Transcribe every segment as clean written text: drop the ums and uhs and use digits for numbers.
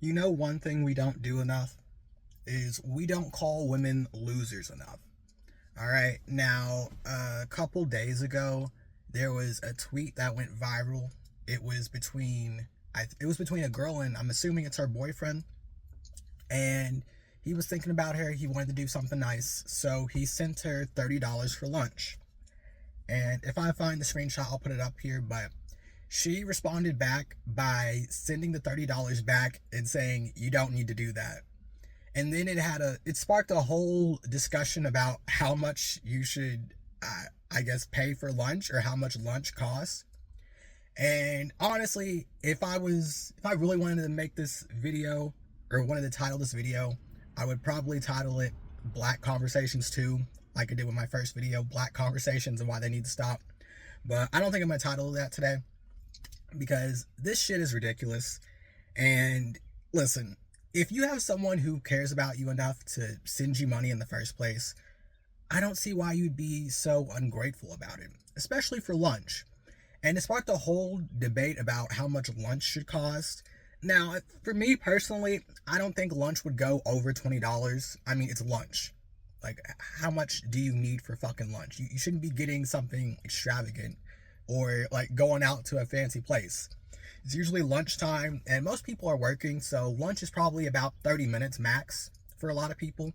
You know, one thing we don't do enough is we don't call women losers enough. All right. Now, a couple days ago, there was a tweet that went viral. It was between a girl and I'm assuming it's her boyfriend, and he was thinking about her. He wanted to do something nice, so he sent her $30 for lunch. And if I find the screenshot, I'll put it up here. But she responded back by sending the $30 back and saying, "You don't need to do that." And then it sparked a whole discussion about how much you should, I guess, pay for lunch, or how much lunch costs. And honestly, if I really wanted to make this video, or wanted to title this video, I would probably title it Black Conversations 2, like I did with my first video, Black Conversations and Why They Need to Stop. But I don't think I'm going to title that today, because this shit is ridiculous. And listen, if you have someone who cares about you enough to send you money in the first place, I don't see why you'd be so ungrateful about it, especially for lunch. And it sparked a whole debate about how much lunch should cost. Now, for me personally, I don't think lunch would go over $20. I mean, it's lunch. Like, how much do you need for fucking lunch? You shouldn't be getting something extravagant, or like going out to a fancy place. It's usually lunchtime, and most people are working, so lunch is probably about 30 minutes max for a lot of people.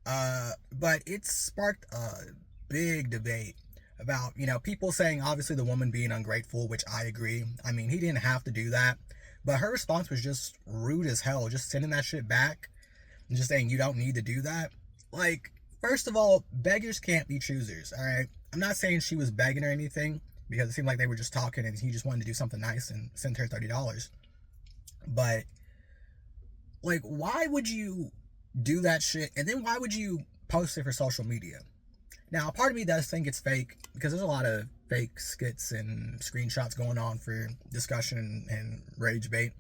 But it sparked a big debate about, people saying, obviously, the woman being ungrateful, which I agree. I mean, he didn't have to do that. But her response was just rude as hell, just sending that shit back and just saying, "You don't need to do that." Like, first of all, beggars can't be choosers, all right? I'm not saying she was begging or anything, because it seemed like they were just talking and he just wanted to do something nice and sent her $30. But, like, why would you do that shit? And then why would you post it for social media? Now, part of me does think it's fake, because there's a lot of fake skits and screenshots going on for discussion and rage bait.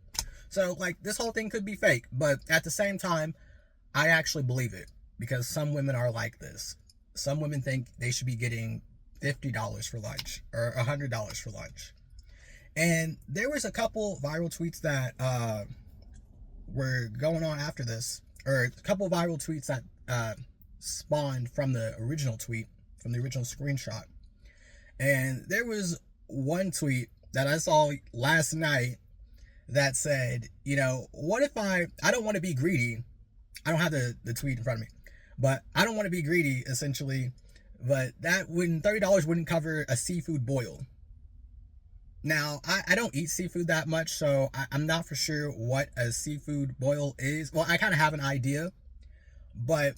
So, like, this whole thing could be fake, but at the same time, I actually believe it, because some women are like this. Some women think they should be getting $50 for lunch or $100 for lunch. And there was a couple viral tweets that were going on after this, or a couple viral tweets that spawned from the original tweet, from the original screenshot. And there was one tweet that I saw last night that said, what if I don't want to be greedy. I don't have the tweet in front of me, but I don't want to be greedy, essentially, but that wouldn't, $30 wouldn't cover a seafood boil. Now, I don't eat seafood that much, so I'm not for sure what a seafood boil is. Well, I kind of have an idea, but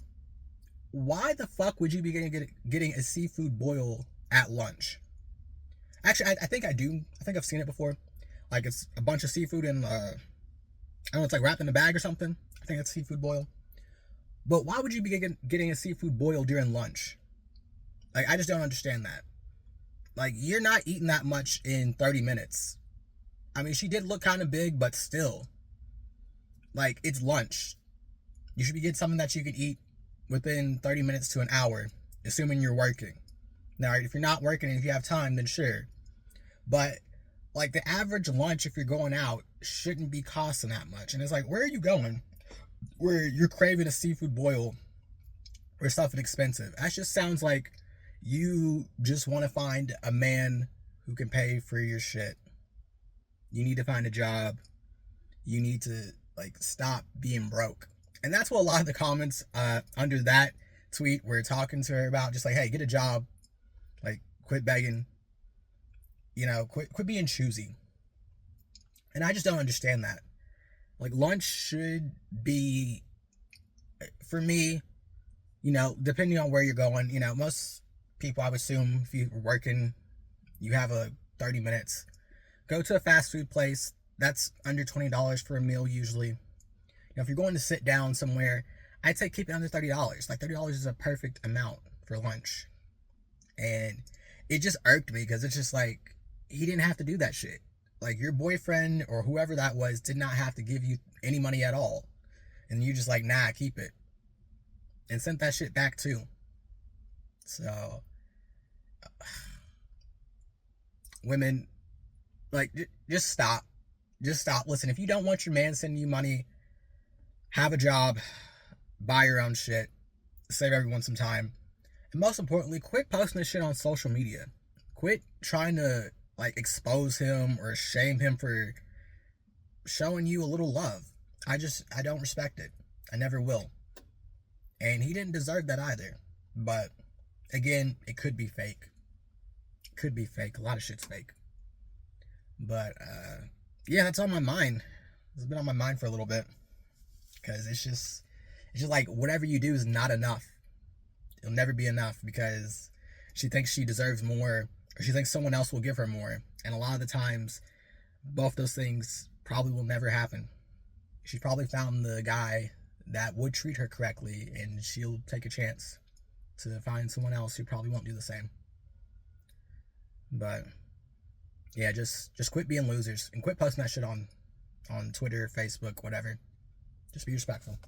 why the fuck would you be getting a seafood boil at lunch? Actually, I think I do. I think I've seen it before. Like, it's a bunch of seafood and, I don't know, it's like wrapped in a bag or something. I think it's seafood boil. But why would you be getting a seafood boil during lunch? Like, I just don't understand that. Like, you're not eating that much in 30 minutes. I mean, she did look kind of big, but still. Like, it's lunch. You should be getting something that you can eat within 30 minutes to an hour, assuming you're working. Now, if you're not working and if you have time, then sure. But, like, the average lunch, if you're going out, shouldn't be costing that much. And it's like, where are you going where you're craving a seafood boil or something expensive? That just sounds like you just want to find a man who can pay for your shit. You need to find a job. You need to, like, stop being broke. And that's what a lot of the comments under that tweet were talking to her about. Just like, hey, get a job. Like, quit begging. Quit being choosy. And I just don't understand that. Like, lunch should be, for me, depending on where you're going, most people, I would assume, if you're working, you have a 30 minutes. Go to a fast food place. That's under $20 for a meal usually. If you're going to sit down somewhere, I'd say keep it under $30. Like, $30 is a perfect amount for lunch. And it just irked me, because it's just like, he didn't have to do that shit. Like, your boyfriend or whoever that was did not have to give you any money at all. And you just like, nah, keep it. And sent that shit back too. So, women, like, just stop. Just stop. Listen, if you don't want your man sending you money, have a job, buy your own shit, save everyone some time. And most importantly, quit posting this shit on social media. Quit trying to like expose him or shame him for showing you a little love. I don't respect it. I never will. And he didn't deserve that either. But again, it could be fake. It could be fake. A lot of shit's fake. But yeah, that's on my mind. It's been on my mind for a little bit. Because it's just like whatever you do is not enough. It'll never be enough because she thinks she deserves more, or she thinks someone else will give her more. And a lot of the times, both those things probably will never happen. She probably found the guy that would treat her correctly, and she'll take a chance to find someone else who probably won't do the same. But yeah, just quit being losers and quit posting that shit on Twitter, Facebook, whatever. Just be respectful.